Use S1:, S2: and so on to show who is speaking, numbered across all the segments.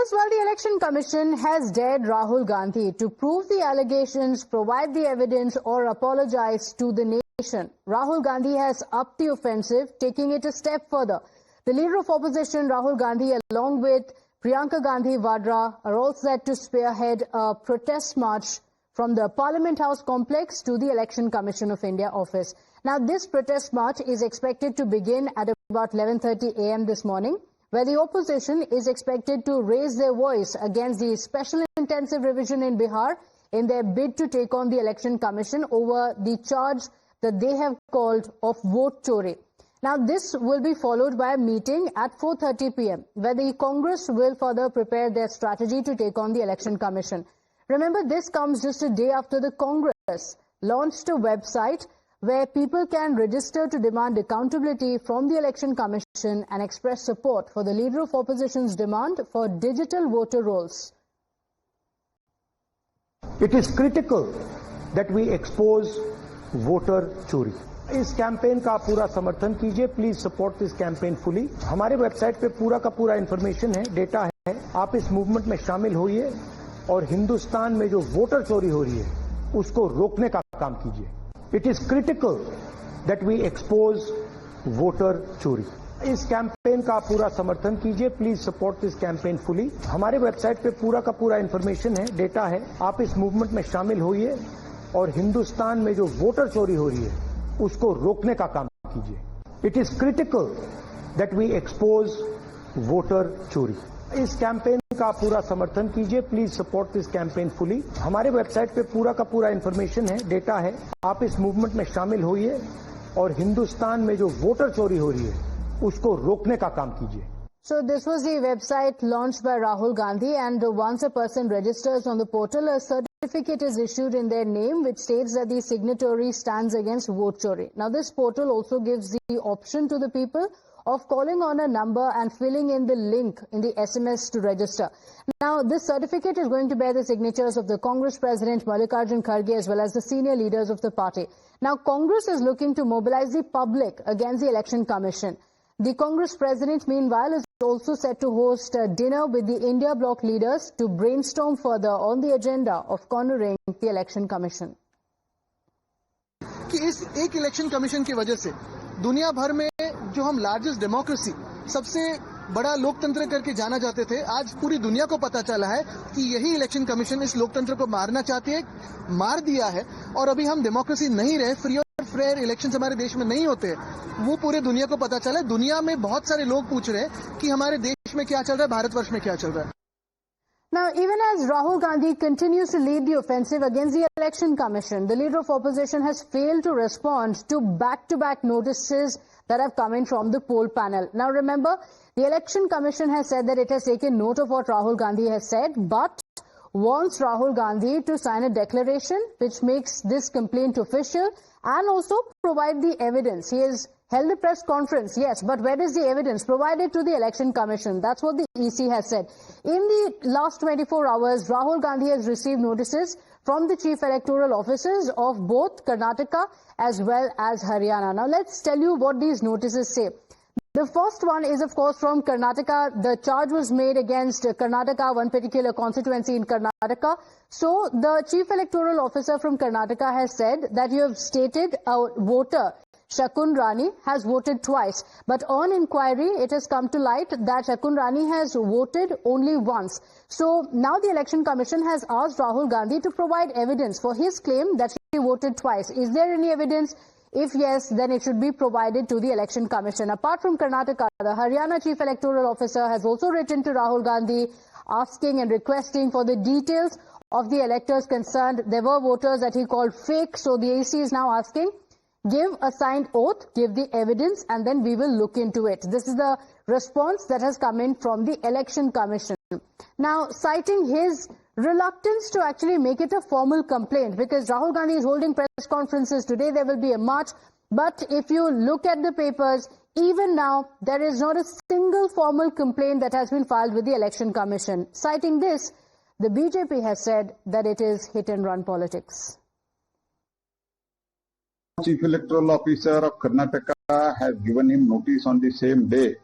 S1: course, while the Election Commission has dared Rahul Gandhi to prove the allegations, provide the evidence or apologize to the nation, Rahul Gandhi has upped the offensive, taking it a step further. The leader of opposition, Rahul Gandhi, along with Priyanka Gandhi Vadra, are all set to spearhead a protest march from the Parliament House complex to the Election Commission of India office. Now, this protest march is expected to begin at about 11:30 a.m. this morning, where the opposition is expected to raise their voice against the special intensive revision in Bihar in their bid to take on the Election Commission over the charge that they have called of vote chori. Now, this will be followed by a meeting at 4:30 p.m., where the Congress will further prepare their strategy to take on the Election Commission. Remember, this comes just a day after the Congress launched a website where people can register to demand accountability from the Election Commission and express support for the leader of opposition's demand for digital voter rolls.
S2: It is critical that we expose voter chori. इस campaign का पूरा समर्थन कीजिए. Please support this campaign fully. हमारे website पे पूरा का पूरा इंफॉर्मेशन है, डेटा है. आप इस मूवमेंट में शामिल होइए और हिंदुस्तान में जो वोटर चोरी हो रही है उसको रोकने का काम कीजिए. It is critical that we expose voter चोरी. इस कैंपेन का पूरा समर्थन कीजिए. Please support this campaign fully. हमारे वेबसाइट पे पूरा का पूरा इंफॉर्मेशन है, डेटा है. आप इस मूवमेंट में शामिल होइए और हिंदुस्तान में जो वोटर चोरी हो रही है उसको रोकने का काम कीजिए. It is critical that we expose voter चोरी. इस कैंपेन का पूरा समर्थन कीजिए. Please support this campaign fully. हमारे वेबसाइट पे पूरा का पूरा इंफॉर्मेशन है, डेटा है. आप इस मूवमेंट में शामिल होइए और हिंदुस्तान में जो वोटर चोरी हो रही है उसको रोकने का काम कीजिए.
S1: So this was the website launched by Rahul Gandhi, and once a person registers on the portal, a certificate is issued in their name which states that the signatory stands against vote chori. Now, this portal also gives the option to the people of calling on a number and filling in the link in the SMS to register. Now, this certificate is going to bear the signatures of the Congress President Mallikarjun Kharge as well as the senior leaders of the party. Now, Congress is looking to mobilize the public against the Election Commission. The Congress President, meanwhile, is also set to host a dinner with the India Bloc leaders to brainstorm further on the agenda of cornering the Election Commission.
S3: कि इस एक election commission की वजह से दुनिया भर में जो हम लार्जेस्ट डेमोक्रेसी, सबसे बड़ा लोकतंत्र करके जाना जाते थे, आज पूरी दुनिया को पता चला है कि यही इलेक्शन कमीशन इस लोकतंत्र को मारना चाहती है, मार दिया है. और अभी हम डेमोक्रेसी नहीं रहे, फ्री और फेयर इलेक्शन हमारे देश में नहीं होते, वो पूरे दुनिया को पता चला है. दुनिया में बहुत सारे लोग पूछ रहे हैं कि हमारे देश में क्या चल रहा है, भारतवर्ष में क्या चल रहा है.
S1: Now, even as Rahul Gandhi continues to lead the offensive against the Election Commission, the leader of opposition has failed to respond to back-to-back notices that have come in from the poll panel. Now, remember, the Election Commission has said that it has taken note of what Rahul Gandhi has said, but wants Rahul Gandhi to sign a declaration which makes this complaint official and also provide the evidence. He has held a press conference, yes, but where is the evidence? Provided to the Election Commission. That's what the EC has said. In the last 24 hours, Rahul Gandhi has received notices from the chief electoral officers of both Karnataka as well as Haryana. Now, let's tell you what these notices say. The first one is, of course, from Karnataka. The charge was made against Karnataka, one particular constituency in Karnataka. So, the chief electoral officer from Karnataka has said that you have stated a voter, Shakun Rani, has voted twice. But on inquiry, it has come to light that Shakun Rani has voted only once. So, now the Election Commission has asked Rahul Gandhi to provide evidence for his claim that she voted twice. Is there any evidence? If yes, then it should be provided to the Election Commission. Apart from Karnataka, the Haryana Chief Electoral Officer has also written to Rahul Gandhi asking and requesting for the details of the electors concerned. There were voters that he called fake, so the AC is now asking, give a signed oath, give the evidence, and then we will look into it. This is the response that has come in from the Election Commission. Now, citing his reluctance to actually make it a formal complaint, because Rahul Gandhi is holding press conferences today, there will be a march, but if you look at the papers, even now, there is not a single formal complaint that has been filed with the Election Commission. Citing this, the BJP has said that it is hit-and-run politics.
S4: Chief Electoral Officer of Karnataka has given him notice on the same day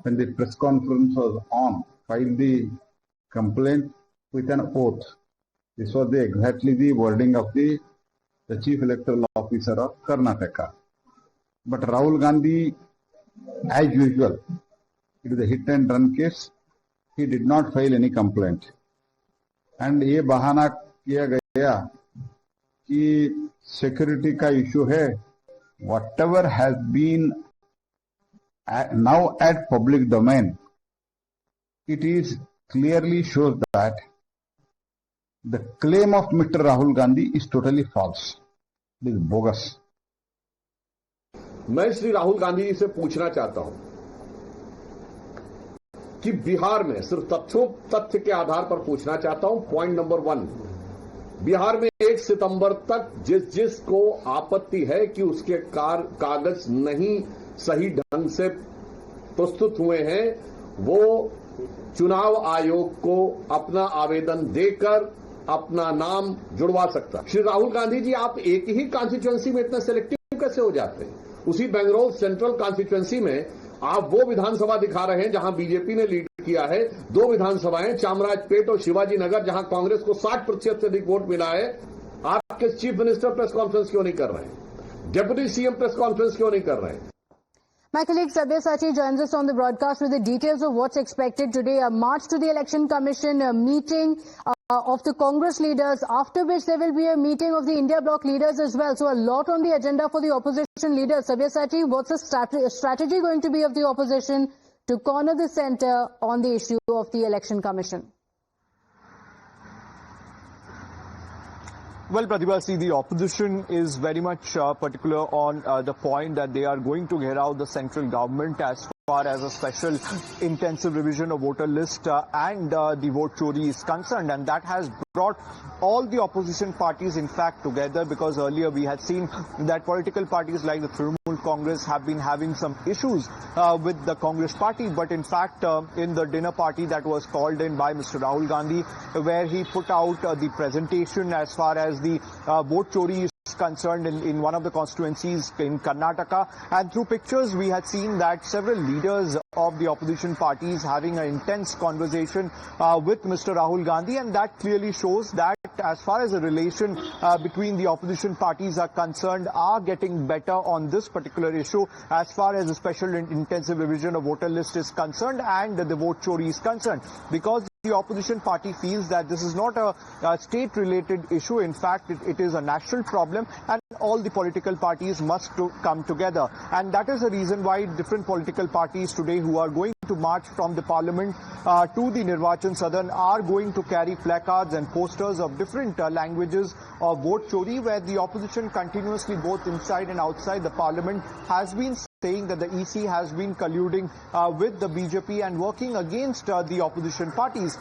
S4: when the press conference was on, filed the complaint with an oath. This was exactly the wording of the Chief Electoral Officer of Karnataka. But Rahul Gandhi, as usual, it is a hit and run case. He did not file any complaint. And ये बहाना किया गया कि security का issue है. Whatever has been now at public domain, it is clearly shows that the claim of Mr. Rahul Gandhi is totally false. It is bogus.
S5: मैं श्री राहुल गांधी जी से पूछना चाहता हूं कि बिहार में सिर्फ तथ्य के आधार पर पूछना चाहता हूं। पॉइंट नंबर 1, बिहार में 1 सितंबर तक जिसको आपत्ति है कि उसके कागज नहीं सही ढंग से प्रस्तुत हुए हैं, वो चुनाव आयोग को अपना आवेदन देकर अपना नाम जुड़वा सकता है। श्री राहुल गांधी जी, आप एक ही कॉन्स्टिट्यूएंसी में इतने सिलेक्टिव कैसे हो जाते हैं? उसी बेंगलुरु सेंट्रल कॉन्स्टिट्यूएंसी में आप वो विधानसभा दिखा रहे हैं जहां बीजेपी ने लीड किया है, 2 विधानसभाएं चामराजपेट और शिवाजी नगर, जहां कांग्रेस को 60% से अधिक वोट मिला है। आपके चीफ मिनिस्टर प्रेस कॉन्फ्रेंस क्यों नहीं कर रहे हैं? डिप्टी सीएम प्रेस कॉन्फ्रेंस क्यों नहीं कर रहे हैं?
S1: My colleague Sabyasachi joins us on the broadcast with the details of what's expected today, a march to the Election Commission, a meeting of the Congress leaders, after which there will be a meeting of the India Bloc leaders as well. So a lot on the agenda for the opposition leaders. Sabyasachi, what's the strategy going to be of the opposition to corner the centre on the issue of the Election Commission?
S6: Well, Pratibha, see, the opposition is very much particular on the point that they are going to get out the central government as far as a special intensive revision of voter list and the vote chori is concerned, and that has brought all the opposition parties in fact together, because earlier we had seen that political parties like the Trinamool Congress have been having some issues with the Congress party, but in fact in the dinner party that was called in by Mr. Rahul Gandhi, where he put out the presentation as far as the vote chori is concerned in one of the constituencies in Karnataka, and through pictures we had seen that several leaders of the opposition parties having an intense conversation with Mr. Rahul Gandhi, and that clearly shows that as far as the relation between the opposition parties are concerned are getting better on this particular issue as far as the special intensive revision of voter list is concerned and the vote chori is concerned, because the opposition party feels that this is not a state-related issue. In fact, it is a national problem, and all the political parties must come together. And that is the reason why different political parties today who are going to march from the parliament to the Nirvachan Sadan are going to carry placards and posters of different languages of vote chori, where the opposition continuously, both inside and outside the parliament, has been saying that the EC has been colluding with the BJP and working against the opposition parties.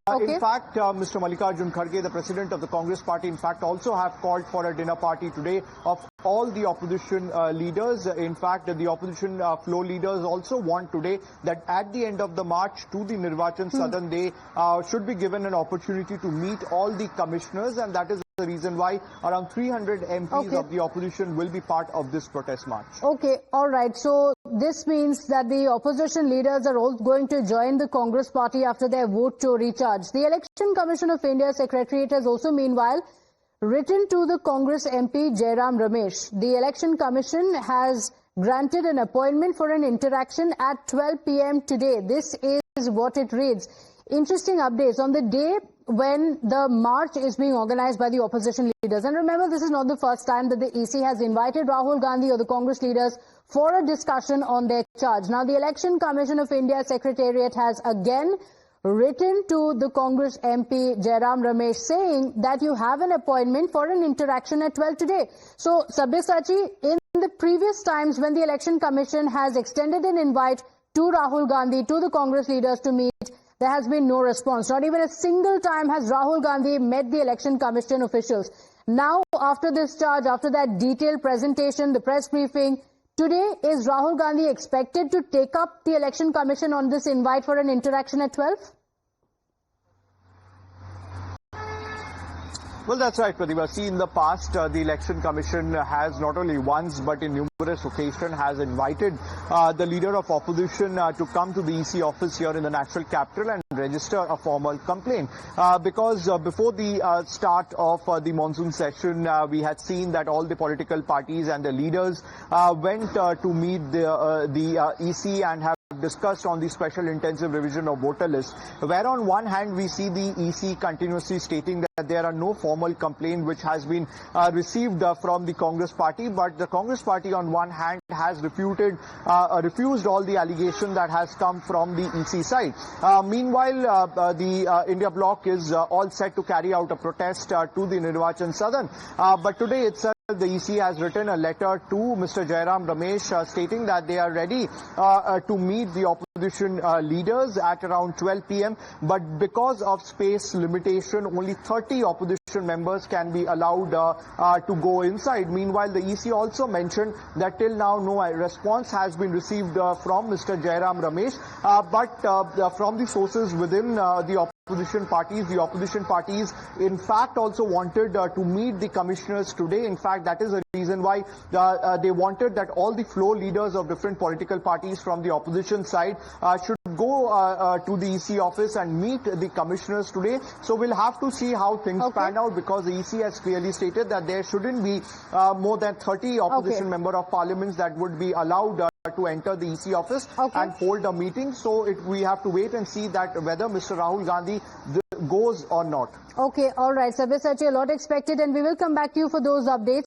S6: In fact, Mr. Mallikarjun Kharge, the president of the Congress party, in fact also have called for a dinner party today of all the opposition leaders. In fact, the opposition floor leaders also want today that at the end of the march to the Nirvachan Sadan, they should be given an opportunity to meet all the commissioners, and that is the reason why around 300 MPs of the opposition will be part of this protest march.
S1: Okay, all right. So this means that the opposition leaders are all going to join the Congress party after their vote chori charge. The Election Commission of India Secretariat has also meanwhile written to the Congress MP Jairam Ramesh. The Election Commission has granted an appointment for an interaction at 12 p.m. today. This is what it reads. Interesting updates on the day when the march is being organized by the opposition leaders. And remember, this is not the first time that the EC has invited Rahul Gandhi or the Congress leaders for a discussion on their charge. Now, the Election Commission of India Secretariat has again written to the Congress MP Jairam Ramesh saying that you have an appointment for an interaction at 12 today. So, Sabyasachi, in the previous times when the Election Commission has extended an invite to Rahul Gandhi, to the Congress leaders to meet, there has been no response. Not even a single time has Rahul Gandhi met the Election Commission officials. Now, after this charge, after that detailed presentation, the press briefing, today is Rahul Gandhi expected to take up the Election Commission on this invite for an interaction at 12?
S6: Well, that's right, Pratibha. See, in the past, the Election Commission has not only once but in numerous occasions has invited the leader of opposition to come to the EC office here in the national capital and register a formal complaint. Because before the start of the monsoon session, we had seen that all the political parties and the leaders went to meet the EC and have discussed on the special intensive revision of voter list, where on one hand we see the EC continuously stating that there are no formal complaint which has been received from the Congress party, but the Congress party on one hand has refused all the allegation that has come from the EC side. Meanwhile, the India bloc is all set to carry out a protest to the Nirvachan Sadan, but today itself the EC has written a letter to Mr. Jairam Ramesh stating that they are ready to meet the opposition leaders at around 12 p.m. But because of space limitation, only 30 opposition members can be allowed to go inside. Meanwhile, the EC also mentioned that till now no response has been received from Mr. Jairam Ramesh, but from the sources within the opposition parties in fact also wanted to meet the commissioners today. In fact, that is the reason why they wanted that all the floor leaders of different political parties from the opposition side should go to the EC office and meet the commissioners today. So we'll have to see how things pan out, because the EC has clearly stated that there shouldn't be more than 30 opposition member of parliaments that would be allowed to enter the EC office and hold a meeting. So we have to wait and see that whether Mr. Rahul Gandhi goes or not.
S1: Okay, all right. Sabyasachi, a lot expected, and we will come back to you for those updates.